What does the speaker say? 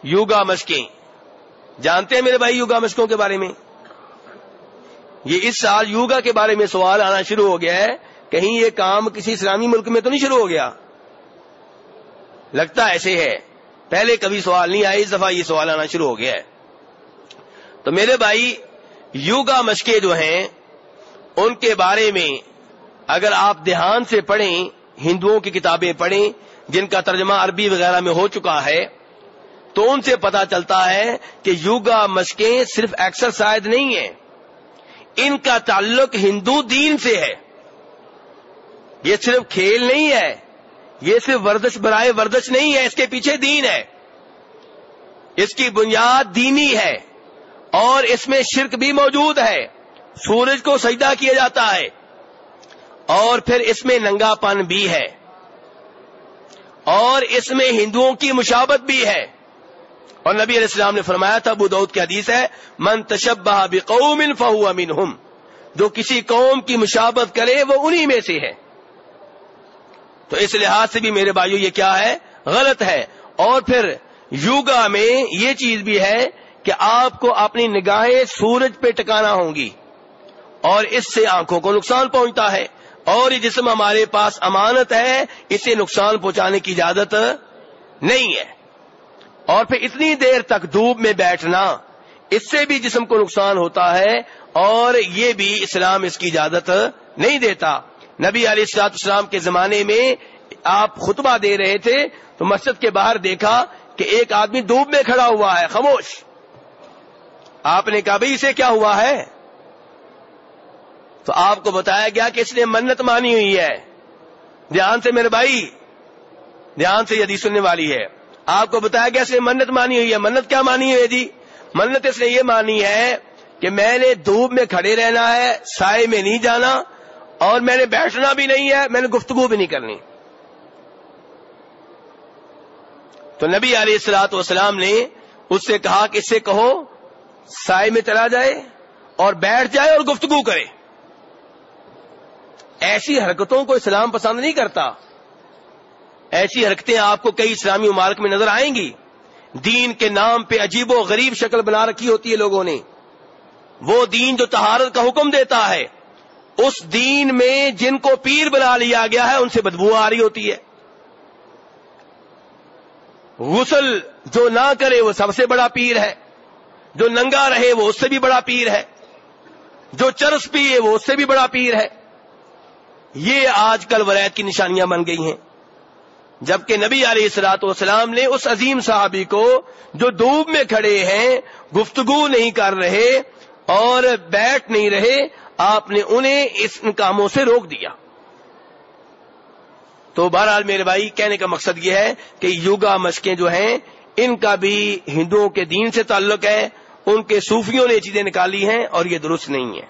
یوگا مشقیں جانتے ہیں میرے بھائی یوگا مشقوں کے بارے میں؟ یہ اس سال یوگا کے بارے میں سوال آنا شروع ہو گیا ہے. کہیں یہ کام کسی اسلامی ملک میں تو نہیں شروع ہو گیا؟ لگتا ایسے ہے. پہلے کبھی سوال نہیں آئے, اس دفعہ یہ سوال آنا شروع ہو گیا ہے. تو میرے بھائی یوگا مشقیں جو ہیں ان کے بارے میں اگر آپ دھیان سے پڑھیں, ہندوؤں کی کتابیں پڑھیں جن کا ترجمہ عربی وغیرہ میں ہو چکا ہے, تو ان سے پتا چلتا ہے کہ یوگا مشقیں صرف ایکسرسائز نہیں ہیں, ان کا تعلق ہندو دین سے ہے. یہ صرف کھیل نہیں ہے, یہ صرف ورزش برائے ورزش نہیں ہے, اس کے پیچھے دین ہے, اس کی بنیاد دینی ہے, اور اس میں شرک بھی موجود ہے. سورج کو سجدہ کیا جاتا ہے, اور پھر اس میں ننگا پن بھی ہے, اور اس میں ہندوؤں کی مشابہت بھی ہے. اور نبی علیہ السلام نے فرمایا تھا, ابو داؤد کی حدیث ہے, من تشبہ بقوم فہو منہم, جو کسی قوم کی مشابہت کرے وہ انہی میں سے ہے. تو اس لحاظ سے بھی میرے بھائیو یہ کیا ہے؟ غلط ہے. اور پھر یوگا میں یہ چیز بھی ہے کہ آپ کو اپنی نگاہیں سورج پہ ٹکانا ہوں گی, اور اس سے آنکھوں کو نقصان پہنچتا ہے, اور یہ جسم ہمارے پاس امانت ہے, اسے نقصان پہنچانے کی اجازت نہیں ہے. اور پھر اتنی دیر تک دھوپ میں بیٹھنا, اس سے بھی جسم کو نقصان ہوتا ہے, اور یہ بھی اسلام اس کی اجازت نہیں دیتا. نبی علیہ الصلوۃ والسلام کے زمانے میں آپ خطبہ دے رہے تھے تو مسجد کے باہر دیکھا کہ ایک آدمی دھوپ میں کھڑا ہوا ہے خاموش. آپ نے کہا بھئی اسے کیا ہوا ہے؟ تو آپ کو بتایا گیا کہ اس نے منت مانی ہوئی ہے. دھیان سے میرے بھائی, دھیان سے یہ حدیث سننے والی ہے. آپ کو بتایا گیا اس نے منت مانی ہوئی ہے. منت کیا مانی ہوئی ہے جی؟ منت اس نے یہ مانی ہے کہ میں نے دھوپ میں کھڑے رہنا ہے, سائے میں نہیں جانا, اور میں نے بیٹھنا بھی نہیں ہے, میں نے گفتگو بھی نہیں کرنی. تو نبی علیہ الصلوۃ والسلام نے اس سے کہا کہ اس سے کہو سائے میں چلا جائے اور بیٹھ جائے اور گفتگو کرے. ایسی حرکتوں کو اسلام پسند نہیں کرتا. ایسی حرکتیں آپ کو کئی اسلامی ممالک میں نظر آئیں گی. دین کے نام پہ عجیب و غریب شکل بنا رکھی ہوتی ہے لوگوں نے. وہ دین جو طہارت کا حکم دیتا ہے, اس دین میں جن کو پیر بنا لیا گیا ہے ان سے بدبو آ رہی ہوتی ہے. غسل جو نہ کرے وہ سب سے بڑا پیر ہے, جو ننگا رہے وہ اس سے بھی بڑا پیر ہے, جو چرس پیے وہ اس سے بھی بڑا پیر ہے. یہ آج کل ولایت کی نشانیاں بن گئی ہیں. جبکہ نبی علیہ الصلوۃ والسلام نے اس عظیم صحابی کو جو دھوپ میں کھڑے ہیں, گفتگو نہیں کر رہے اور بیٹھ نہیں رہے, آپ نے انہیں ان کاموں سے روک دیا. تو بہرحال میرے بھائی کہنے کا مقصد یہ ہے کہ یوگا مشقیں جو ہیں ان کا بھی ہندوؤں کے دین سے تعلق ہے. ان کے صوفیوں نے چیزیں نکالی ہیں اور یہ درست نہیں ہے.